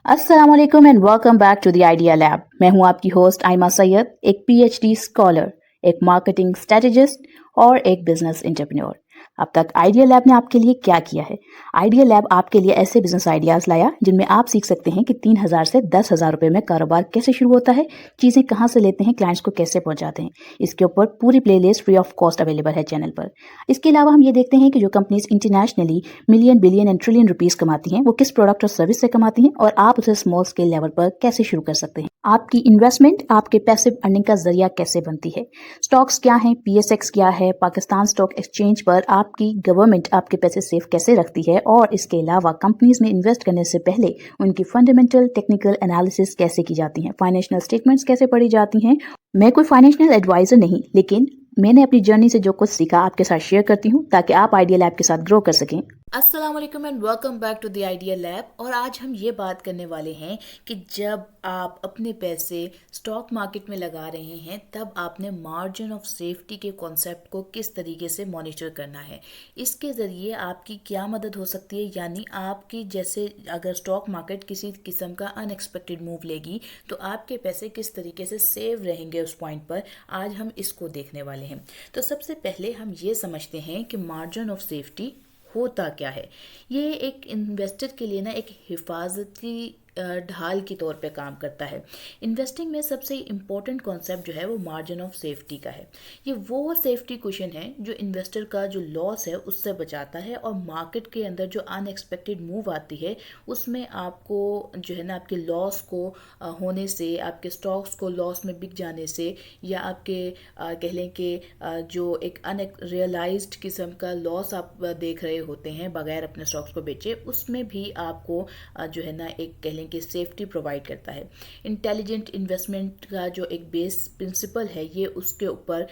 अस्सलाम वालेकुम and welcome back to the idea lab. मैं हूं आपकी होस्ट आयमा सैयद, एक पीएचडी स्कॉलर, एक मार्केटिंग स्ट्रेटेजिस्ट और एक बिजनेस एंटरप्रेन्योर। अब तक आइडिया लैब ने आपके लिए क्या किया है? आइडिया लैब आपके लिए ऐसे बिजनेस आइडियाज लाया जिनमें आप सीख सकते हैं कि 3,000 से 10,000 रुपए में कारोबार कैसे शुरू होता है, चीजें कहां से लेते हैं, क्लाइंट्स को कैसे पहुंचाते हैं। इसके ऊपर पूरी playlist free of cost available है चैनल पर। इसके अलावा हम ये देखते हैं कि जो companies internationally million, billion and trillion rupees कमाती हैं, वो किस प्रोडक्ट और सर्विस से कमाती हैं और आप उसे स्मॉल स्केल लेवल पर कैसे शुरू कर सकते हैं। आपकी इन्वेस्टमेंट आपके पैसिव अर्निंग का जरिया कैसे बनती है। स्टॉक्स क्या हैं, पीएसएक्स क्या है, पाकिस्तान स्टॉक एक्सचेंज पर आपकी गवर्नमेंट आपके पैसे सेफ कैसे रखती है, और इसके अलावा कंपनीज में इन्वेस्ट करने से पहले उनकी फंडामेंटल टेक्निकल एनालिसिस कैसे की जाती है, फाइनेंशियल स्टेटमेंट्स कैसे पढ़ी जाती हैं। मैं कोई फाइनेंशियल एडवाइजर नहीं, लेकिन मैंने अपनी जर्नी से जो कुछ सीखा आपके साथ शेयर करती हूँ ताकि आप आइडिया लैब के साथ ग्रो कर सकें। अस्सलाम वालेकुम and welcome back to the idea lab. और आज हम ये बात करने वाले हैं कि जब आप अपने पैसे स्टॉक मार्केट में लगा रहे हैं तब आपने मार्जिन ऑफ सेफ्टी के कॉन्सेप्ट को किस तरीके से मॉनिटर करना है। इसके ज़रिए आपकी क्या मदद हो सकती है, यानी आपकी जैसे अगर स्टॉक मार्केट किसी किस्म का अनएक्सपेक्टेड मूव लेगी तो आपके पैसे किस तरीके से सेव रहेंगे उस पॉइंट पर। आज हम इसको देखने वाले हैं। तो सबसे पहले हम ये समझते हैं कि मार्जिन ऑफ सेफ्टी होता क्या है। ये एक इन्वेस्टर के लिए ना एक हिफाजती ढाल के तौर पे काम करता है। इन्वेस्टिंग में सबसे इम्पोर्टेंट कॉन्सेप्ट जो है वो मार्जिन ऑफ सेफ्टी का है। ये वो सेफ्टी कुशन है जो इन्वेस्टर का जो लॉस है उससे बचाता है, और मार्केट के अंदर जो अनएक्सपेक्टेड मूव आती है उसमें आपको जो है ना आपके लॉस को होने से, आपके स्टॉक्स को लॉस में बिक जाने से, या आपके कह लें कि जो एक अनरियलाइज्ड किस्म का लॉस आप देख रहे होते हैं बगैर अपने स्टॉक्स को बेचे, उसमें भी आपको जो है ना एक कह लें कि सेफ्टी प्रोवाइड करता है। इंटेलिजेंट इन्वेस्टमेंट का जो एक बेस प्रिंसिपल है ये उसके ऊपर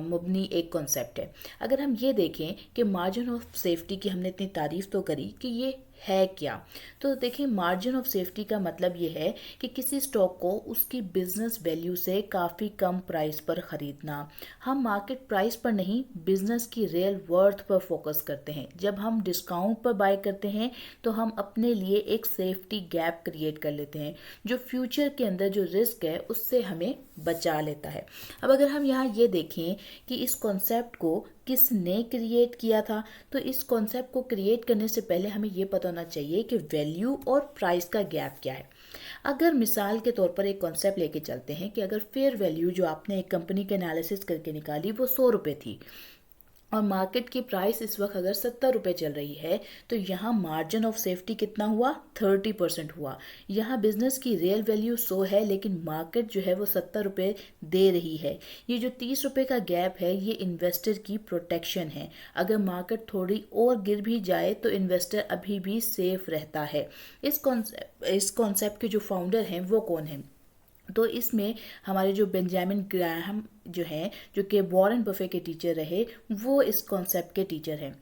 मबनी एक कॉन्सेप्ट है। अगर हम ये देखें कि मार्जिन ऑफ सेफ्टी की हमने इतनी तारीफ तो करी कि ये है क्या, तो देखिए मार्जिन ऑफ सेफ्टी का मतलब ये है कि किसी स्टॉक को उसकी बिजनेस वैल्यू से काफ़ी कम प्राइस पर ख़रीदना। हम मार्केट प्राइस पर नहीं, बिजनेस की रियल वर्थ पर फोकस करते हैं। जब हम डिस्काउंट पर बाय करते हैं तो हम अपने लिए एक सेफ्टी गैप क्रिएट कर लेते हैं जो फ्यूचर के अंदर जो रिस्क है उससे हमें बचा लेता है। अब अगर हम यहाँ ये देखें कि इस कॉन्सेप्ट को किसने क्रिएट किया था, तो इस कॉन्सेप्ट को क्रिएट करने से पहले हमें ये पता होना चाहिए कि वैल्यू और प्राइस का गैप क्या है। अगर मिसाल के तौर पर एक कॉन्सेप्ट लेके चलते हैं कि अगर फेयर वैल्यू जो आपने एक कंपनी के एनालिसिस करके निकाली वो 100 रुपये थी, और मार्केट की प्राइस इस वक्त अगर 70 रुपये चल रही है, तो यहाँ मार्जिन ऑफ सेफ्टी कितना हुआ, 30% हुआ। यहाँ बिजनेस की रियल वैल्यू 100 है लेकिन मार्केट जो है वो 70 रुपये दे रही है। ये जो 30 रुपये का गैप है ये इन्वेस्टर की प्रोटेक्शन है। अगर मार्केट थोड़ी और गिर भी जाए तो इन्वेस्टर अभी भी सेफ रहता है। इस कॉन्सेप्ट के जो फाउंडर हैं वो कौन हैं, तो इसमें हमारे जो बेंजामिन ग्राहम जो हैं, जो कि वॉरेन बफे के टीचर रहे, वो इस कॉन्सेप्ट के टीचर हैं।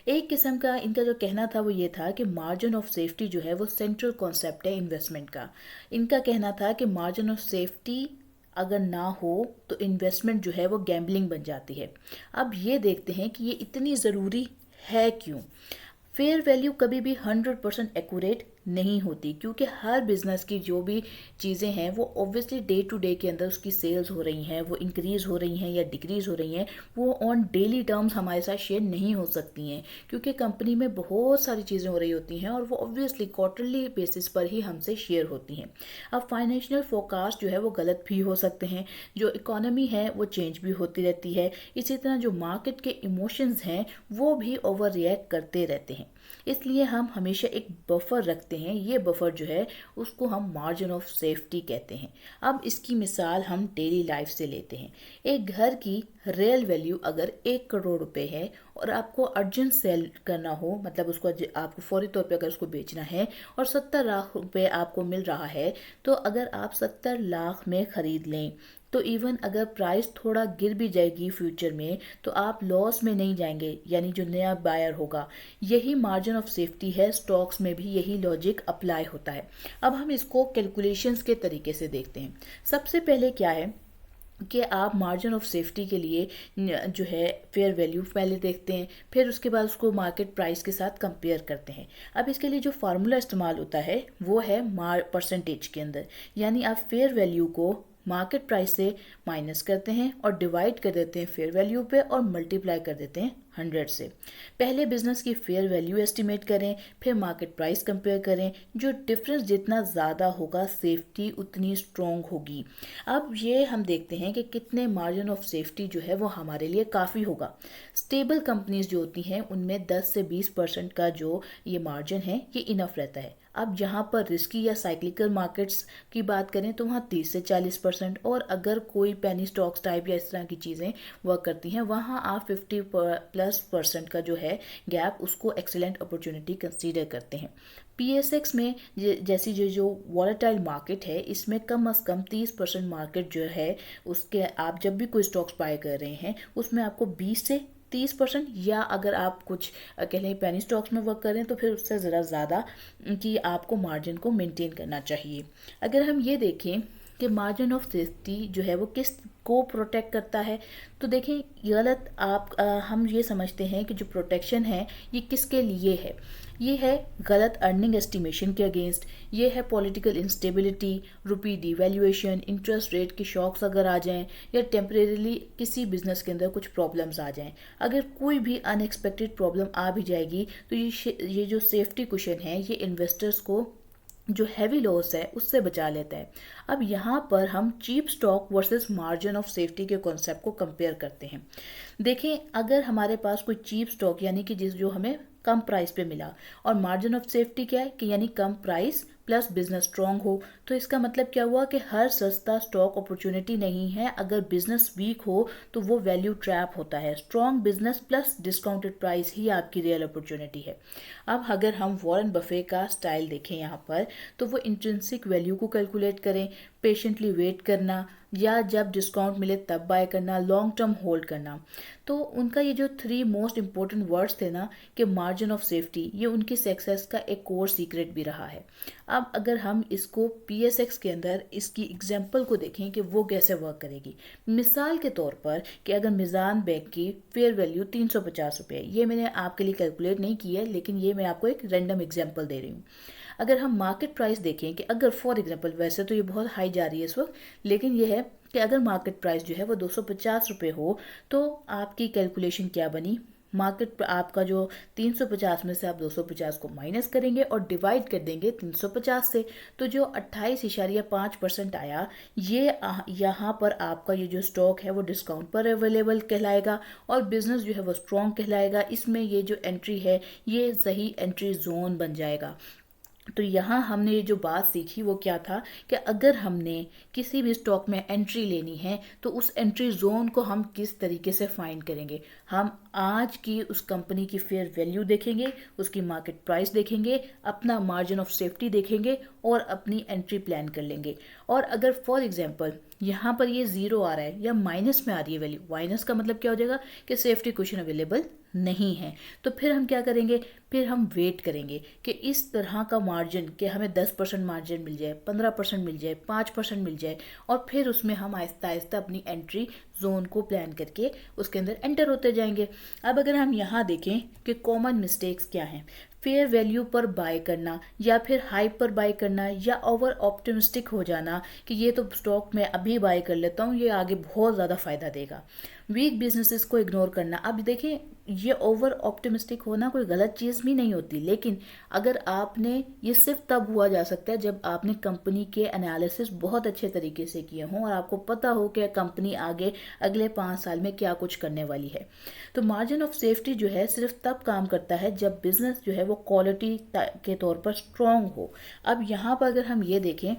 एक किस्म का इनका जो कहना था वो ये था कि मार्जिन ऑफ सेफ्टी जो है वो सेंट्रल कॉन्सेप्ट है इन्वेस्टमेंट का। इनका कहना था कि मार्जिन ऑफ सेफ्टी अगर ना हो तो इन्वेस्टमेंट जो है वो गैम्बलिंग बन जाती है। अब ये देखते हैं कि ये इतनी ज़रूरी है क्यों। फेयर वैल्यू कभी भी 100% एक्यूरेट नहीं होती, क्योंकि हर बिजनेस की जो भी चीज़ें हैं वो ऑब्वियसली डे टू डे के अंदर उसकी सेल्स हो रही हैं, वो इंक्रीज़ हो रही हैं या डिक्रीज़ हो रही हैं, वो ऑन डेली टर्म्स हमारे साथ शेयर नहीं हो सकती हैं, क्योंकि कंपनी में बहुत सारी चीज़ें हो रही होती हैं और वो ऑब्वियसली क्वार्टरली बेसिस पर ही हमसे शेयर होती हैं। अब फाइनेंशियल फोरकास्ट जो है वो गलत भी हो सकते हैं, जो इकोनॉमी है वो चेंज भी होती रहती है, इसी तरह जो मार्केट के इमोशंस हैं वो भी ओवर रिएक्ट करते रहते हैं। इसलिए हम हमेशा एक बफर रखते हैं। ये बफर जो है उसको हम मार्जिन ऑफ सेफ्टी कहते हैं। अब इसकी मिसाल हम डेली लाइफ से लेते हैं। एक घर की रियल वैल्यू अगर 1 करोड़ रुपए है और आपको अर्जेंट सेल करना हो, मतलब उसको आपको फौरी तौर पे अगर उसको बेचना है और 70 लाख रुपए आपको मिल रहा है, तो अगर आप 70 लाख में ख़रीद लें तो इवन अगर प्राइस थोड़ा गिर भी जाएगी फ्यूचर में तो आप लॉस में नहीं जाएंगे, यानी जो नया बायर होगा। यही मार्जिन ऑफ सेफ्टी है। स्टॉक्स में भी यही लॉजिक अप्लाई होता है। अब हम इसको कैलकुलेशंस के तरीके से देखते हैं। सबसे पहले क्या है कि आप मार्जिन ऑफ सेफ्टी के लिए जो है फेयर वैल्यू पहले देखते हैं, फिर उसके बाद उसको मार्केट प्राइस के साथ कंपेयर करते हैं। अब इसके लिए जो फार्मूला इस्तेमाल होता है वो है परसेंटेज के अंदर, यानी आप फेयर वैल्यू को मार्केट प्राइस से माइनस करते हैं और डिवाइड कर देते हैं फेयर वैल्यू पे और मल्टीप्लाई कर देते हैं 100 से। पहले बिजनेस की फेयर वैल्यू एस्टिमेट करें, फिर मार्केट प्राइस कंपेयर करें। जो डिफरेंस जितना ज़्यादा होगा सेफ्टी उतनी स्ट्रॉन्ग होगी। अब ये हम देखते हैं कि कितने मार्जिन ऑफ सेफ्टी जो है वो हमारे लिए काफ़ी होगा। स्टेबल कंपनीज जो होती हैं उनमें 10 से 20% का जो ये मार्जिन है ये इनफ रहता है। अब जहाँ पर रिस्की या साइक्लिकल मार्केट्स की बात करें तो वहाँ 30 से 40%, और अगर कोई पेनी स्टॉक्स टाइप या इस तरह की चीज़ें वर्क करती हैं वहाँ आप 50+ % का जो है गैप उसको एक्सीलेंट अपॉर्चुनिटी कंसीडर करते हैं। PSX में जैसी जो वॉलेटाइल मार्केट है इसमें कम से कम 30% मार्केट जो है उसके आप जब भी कोई स्टॉक्स बाय कर रहे हैं उसमें आपको 20 से 30%, या अगर आप कुछ कह लें पेनी स्टॉक्स में वर्क करें तो फिर उससे ज़रा ज़्यादा कि आपको मार्जिन को मेंटेन करना चाहिए। अगर हम ये देखें कि मार्जिन ऑफ सेफ्टी जो है वो किस को प्रोटेक्ट करता है, तो देखें गलत हम ये समझते हैं कि जो प्रोटेक्शन है ये किसके लिए है। ये है गलत अर्निंग एस्टिमेशन के अगेंस्ट, ये है पॉलिटिकल इंस्टेबिलिटी, रुपी डिवैल्यूएशन, इंटरेस्ट रेट के शॉक्स अगर आ जाएं, या टेम्परेरीली किसी बिजनेस के अंदर कुछ प्रॉब्लम्स आ जाएं। अगर कोई भी अनएक्सपेक्टेड प्रॉब्लम आ भी जाएगी तो ये जो सेफ्टी कुशन है ये इन्वेस्टर्स को जो हैवी लॉस है उससे बचा लेता है। अब यहाँ पर हम cheap stock versus margin of safety के कॉन्सेप्ट को कंपेयर करते हैं। देखें अगर हमारे पास कोई चीप स्टॉक यानी कि जो हमें कम प्राइस पे मिला, और मार्जिन ऑफ सेफ्टी क्या है कि यानी कम प्राइस प्लस बिजनेस स्ट्रांग हो, तो इसका मतलब क्या हुआ कि हर सस्ता स्टॉक अपॉर्चुनिटी नहीं है। अगर बिजनेस वीक हो तो वो वैल्यू ट्रैप होता है। Strong business plus discounted price ही आपकी रियल अपॉर्चुनिटी है। अब अगर हम वॉरेन बफे का स्टाइल देखें यहाँ पर, तो वो इंट्रिंसिक वैल्यू को कैलकुलेट करें, पेशेंटली वेट करना, या जब डिस्काउंट मिले तब बाय करना, लॉन्ग टर्म होल्ड करना। तो उनका ये जो 3 मोस्ट इंपॉर्टेंट वर्ड्स थे ना कि मार्जिन ऑफ सेफ्टी, ये उनकी सक्सेस का एक कोर सीक्रेट भी रहा है। अब अगर हम इसको PSX के अंदर इसकी एग्जांपल को देखें कि वो कैसे वर्क करेगी। मिसाल के तौर पर कि अगर मिज़ान बैंक की फेयर वैल्यू 350 रुपये, ये मैंने आपके लिए कैलकुलेट नहीं की है लेकिन ये मैं आपको एक रैंडम एग्जांपल दे रही हूँ। अगर हम मार्केट प्राइस देखें कि अगर फॉर एग्जांपल, वैसे तो ये बहुत हाई जा रही है इस वक्त, लेकिन ये है कि अगर मार्केट प्राइस जो है वो 250 रुपये हो, तो आपकी कैलकुलेशन क्या बनी। मार्केट आपका जो 350 में से आप 250 को माइनस करेंगे और डिवाइड कर देंगे 350 से, तो जो 28.5% आया, ये यहाँ पर आपका ये जो स्टॉक है वो डिस्काउंट पर अवेलेबल कहलाएगा और बिजनेस जो है वो स्ट्रॉन्ग कहलाएगा। इसमें ये जो एंट्री है ये सही एंट्री जोन बन जाएगा। तो यहाँ हमने ये जो बात सीखी वो क्या था कि अगर हमने किसी भी स्टॉक में एंट्री लेनी है तो उस एंट्री जोन को हम किस तरीके से फाइंड करेंगे। हम आज की उस कंपनी की फेयर वैल्यू देखेंगे, उसकी मार्केट प्राइस देखेंगे, अपना मार्जिन ऑफ सेफ्टी देखेंगे और अपनी एंट्री प्लान कर लेंगे। और अगर फॉर एग्जांपल यहाँ पर ये 0 आ रहा है या माइनस में आ रही है वैल्यू, माइनस का मतलब क्या हो जाएगा कि सेफ्टी कुशन अवेलेबल नहीं है, तो फिर हम क्या करेंगे, फिर हम वेट करेंगे कि इस तरह का मार्जिन कि हमें 10% मार्जिन मिल जाए, 15% मिल जाए, 5% मिल जाए, और फिर उसमें हम आहिस्ता आहिस्ता अपनी एंट्री जोन को प्लान करके उसके अंदर एंटर होते जाएंगे। अब अगर हम यहाँ देखें कि कॉमन मिस्टेक्स क्या हैं, फेयर वैल्यू पर बाय करना या फिर हाइप पर बाय करना या ओवर ऑप्टिमिस्टिक हो जाना कि ये तो स्टॉक में अभी बाय कर लेता हूँ, ये आगे बहुत ज़्यादा फायदा देगा। वीक बिजनेसेस को इग्नोर करना। अब देखें ये ओवर ऑप्टिमिस्टिक होना कोई गलत चीज़ भी नहीं होती, लेकिन अगर आपने ये सिर्फ तब हुआ जा सकता है जब आपने कंपनी के एनालिसिस बहुत अच्छे तरीके से किए हों और आपको पता हो कि कंपनी आगे अगले 5 साल में क्या कुछ करने वाली है। तो मार्जिन ऑफ सेफ्टी जो है सिर्फ तब काम करता है जब बिजनेस जो है वो क्वालिटी के तौर पर स्ट्रॉन्ग हो। अब यहाँ पर अगर हम ये देखें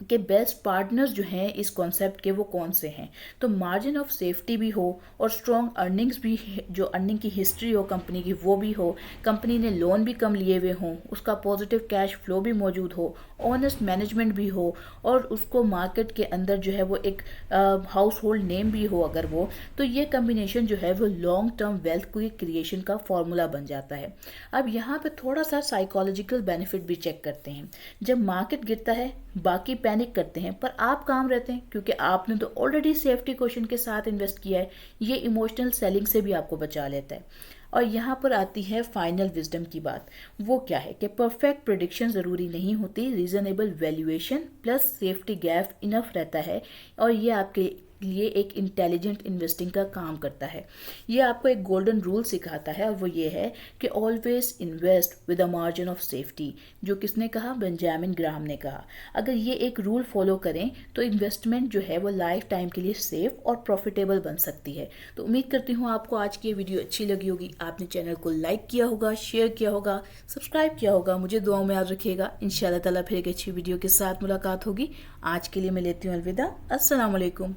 कि बेस्ट पार्टनर्स जो हैं इस कॉन्सेप्ट के वो कौन से हैं, तो मार्जिन ऑफ सेफ्टी भी हो और स्ट्रॉन्ग अर्निंग्स भी, जो अर्निंग की हिस्ट्री हो कंपनी की वो भी हो, कंपनी ने लोन भी कम लिए हुए हों, उसका पॉजिटिव कैश फ्लो भी मौजूद हो, ऑनेस्ट मैनेजमेंट भी हो और उसको मार्केट के अंदर जो है वो एक हाउस होल्ड नेम भी हो अगर वो, तो ये कम्बिनेशन जो है वो लॉन्ग टर्म वेल्थ की क्रिएशन का फॉर्मूला बन जाता है। अब यहाँ पे थोड़ा सा साइकोलॉजिकल बेनिफिट भी चेक करते हैं। जब मार्केट गिरता है बाकी पैनिक करते हैं, पर आप काम रहते हैं क्योंकि आपने तो ऑलरेडी सेफ्टी क्वेश्चन के साथ इन्वेस्ट किया है। ये इमोशनल सेलिंग से भी आपको बचा लेता है। और यहाँ पर आती है फाइनल विजडम की बात। वो क्या है कि परफेक्ट प्रिडिक्शन ज़रूरी नहीं होती, reasonable valuation plus safety gap enough रहता है, और ये आपके लिए एक इंटेलिजेंट इन्वेस्टिंग का काम करता है। ये आपको एक गोल्डन रूल सिखाता है, और वो ये है कि always invest with a margin of safety. जो किसने कहा? बेंजामिन ग्राहम ने कहा। अगर ये एक रूल फॉलो करें तो इन्वेस्टमेंट जो है वो लाइफ टाइम के लिए सेफ और प्रॉफिटेबल बन सकती है। तो उम्मीद करती हूँ आपको आज की ये वीडियो अच्छी लगी होगी। आपने चैनल को लाइक किया होगा, शेयर किया होगा, सब्सक्राइब किया होगा। मुझे दुआओं में याद रखिएगा। इंशाल्लाह ताला फिर एक अच्छी वीडियो के साथ मुलाकात होगी। आज के लिए मैं लेती हूँ अलविदा। अस्सलाम वालेकुम।